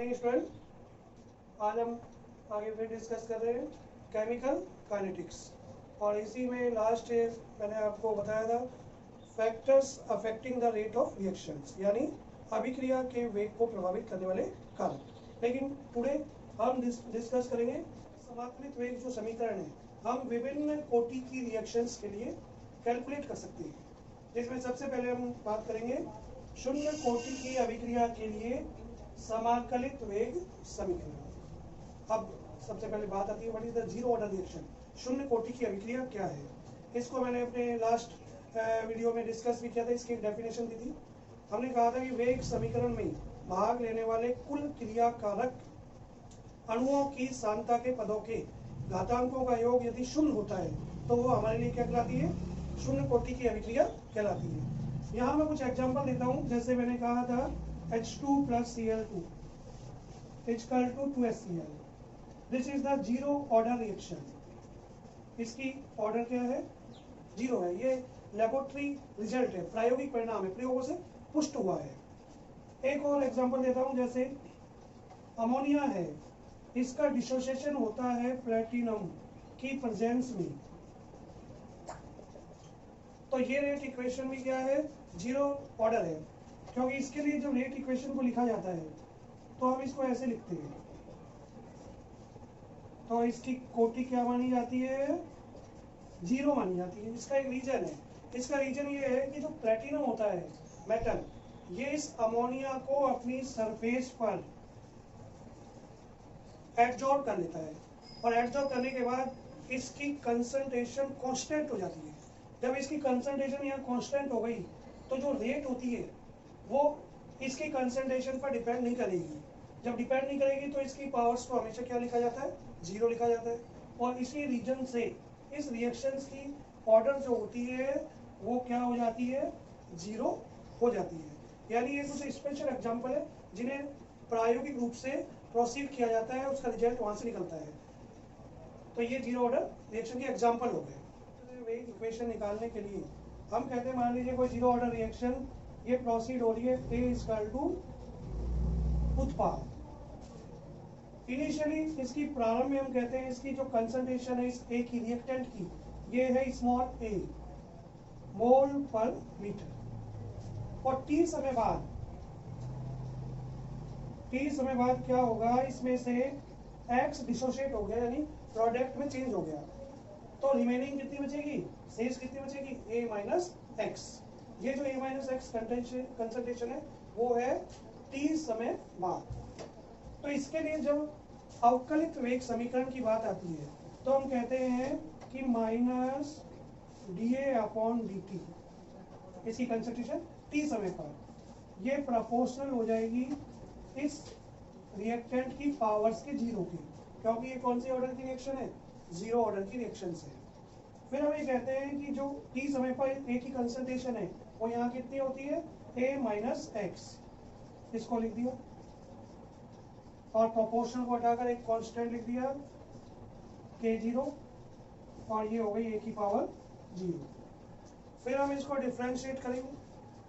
Morning student. आज हम आगे फिर डिस्कस कर रहे हैं केमिकल काइनेटिक्स और इसी में लास्ट मैंने आपको बताया था factors affecting the rate of reactions, यानी अभिक्रिया के वेग को प्रभावित करने वाले कारक। लेकिन टुडे हम डिस्कस करेंगे समाकलित वेग जो समीकरण है हम विभिन्न कोटि की रिएक्शंस के लिए कैलकुलेट कर सकते हैं। जिसमें सबसे पहले हम बात करेंगे शून्य कोटि की अभिक्रिया के लिए समाकलित वेग समीकरण। अब सबसे पहले बात आती है what is the zero order reaction. शून्य कोटि की अभिक्रिया क्या है, इसको मैंने अपने लास्ट वीडियो में डिस्कस भी किया था। इसकी एक डेफिनेशन दी थी। हमने कहा था कि वेग समीकरण में भाग लेने वाले कुल क्रियाकारक अणुओं की सांद्रता के पदों के घातांकों का योग यदि शून्य होता है तो वो हमारे लिए क्या कहलाती है, शून्य कोटि की अभिक्रिया कहलाती है। यहाँ मैं कुछ एग्जांपल देता हूँ। जैसे मैंने कहा था H2 plus Cl2 equal to 2HCl. This is the zero order reaction. इसकी ऑर्डर क्या है, जीरो है। ये लेबोरेटरी रिजल्ट है, प्रायोगिक परिणाम है, प्रयोगों से पुष्ट हुआ है। एक और एग्जांपल देता हूँ। जैसे अमोनिया है, इसका डिसोसिएशन होता है प्लेटिनम की प्रेजेंस में, तो ये रेट इक्वेशन भी क्या है, जीरो ऑर्डर है। क्योंकि इसके लिए जब रेट इक्वेशन को लिखा जाता है तो हम इसको ऐसे लिखते हैं, तो इसकी कोटि क्या मानी जाती है, जीरो मानी जाती है। इसका एक रीजन है। इसका रीजन ये है कि जो प्लेटिनम होता है मेटल, ये इस अमोनिया को अपनी सरफेस पर एब्जॉर्ब कर लेता है और एब्जॉर्ब करने के बाद इसकी कंसंट्रेशन कांस्टेंट हो जाती है। जब इसकी कंसंट्रेशन यहाँ कांस्टेंट हो गई तो जो रेट होती है वो इसकी कंसंट्रेशन पर डिपेंड नहीं करेगी। जब डिपेंड नहीं करेगी तो इसकी पावर्स को हमेशा क्या लिखा जाता है, जीरो लिखा जाता है। और इसी रीजन से इस रिएक्शंस की ऑर्डर जो होती है वो क्या हो जाती है, जीरो हो जाती है। यानी ये कुछ स्पेशल एग्जांपल है जिन्हें प्रायोगिक रूप से प्रोसीड किया जाता है, उसका रिजल्ट वहां से निकलता है। तो ये जीरो ऑर्डर रिएक्शन के एग्जाम्पल हो गए। वेग इक्वेशन निकालने के लिए हम कहते हैं, मान लीजिए कोई जीरो ऑर्डर रिएक्शन ये प्रोसीड हो रही है, A इक्वल टू उत्पाद। इनिशियली इसकी प्रारंभ में हम कहते हैं इसकी जो कंसंट्रेशन है इस A की रिएक्टेंट की, ये है स्मॉल a मोल पर मीटर। और T समय बाद क्या होगा, इसमें से X डिसोशिएट हो गया, यानी प्रोडक्ट में चेंज हो गया। तो रिमेनिंग कितनी बचेगी, शेष कितनी बचेगी, A माइनस एक्स। ये जो A माइनस एक्स कंसंट्रेशन है वो है T समय बाद। तो इसके लिए जब अवकलित वेग समीकरण की बात आती है तो हम कहते हैं कि माइनस dA अपॉन dt, इसकी कंसंट्रेशन T समय पर, ये प्रोपोर्शनल हो जाएगी इस रिएक्टेंट की पावर्स के जीरो की, क्योंकि ये कौन सी ऑर्डर की रिएक्शन है, जीरो ऑर्डर की रिएक्शन है। फिर हम ये कहते हैं कि जो T समय पर A की कंसंट्रेशन है वो यहाँ कितनी होती है, A माइनस एक्स, इसको लिख दिया और प्रोपोर्शनल को हटाकर एक कांस्टेंट लिख दिया K0, और ये हो गई A की पावर जीरो। फिर हम इसको डिफरेंशिएट करेंगे।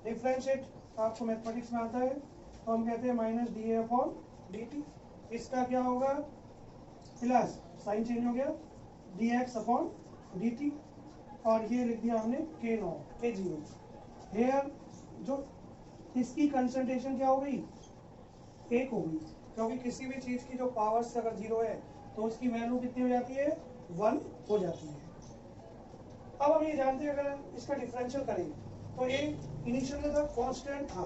डिफरेंशिएट आपको मैथमेटिक्स में आता है, तो हम कहते हैं माइनस dA अपॉन dt। इसका क्या होगा, प्लस साइन चेंज हो गया dx अपॉन dt, और ये लिख दिया हमने K0। हेयर जो इसकी कंसंट्रेशन क्या हो गई, एक हो गई, क्योंकि किसी भी चीज की जो पावर्स अगर जीरो है तो उसकी वैल्यू कितनी हो जाती है, 1 हो जाती है। अब हम ये जानते हैं अगर इसका डिफरेंशियल करें तो ये इनिशियल में था कांस्टेंट था,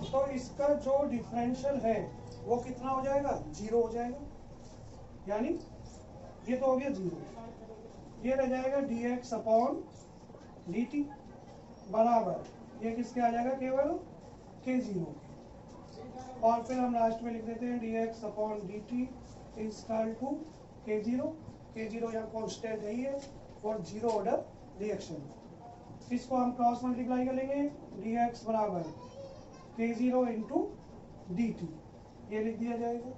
तो इसका जो डिफरेंशियल है वो कितना हो जाएगा, जीरो हो जाएगा। यानी ये तो हो गया जीरो, ये रह जाएगा dx अपॉन dt बराबर ये किसके आ जाएगा, केवल K0। और फिर हम लास्ट में लिख देते हैं dx upon dt equal to K0। K0 यहाँ कांस्टेंट है ही है और जीरो ऑर्डर रिएक्शन। इसको हम क्रॉस मल्टीप्लाई करेंगे, dx बराबर K0 इंटू dt, ये लिख दिया जाएगा।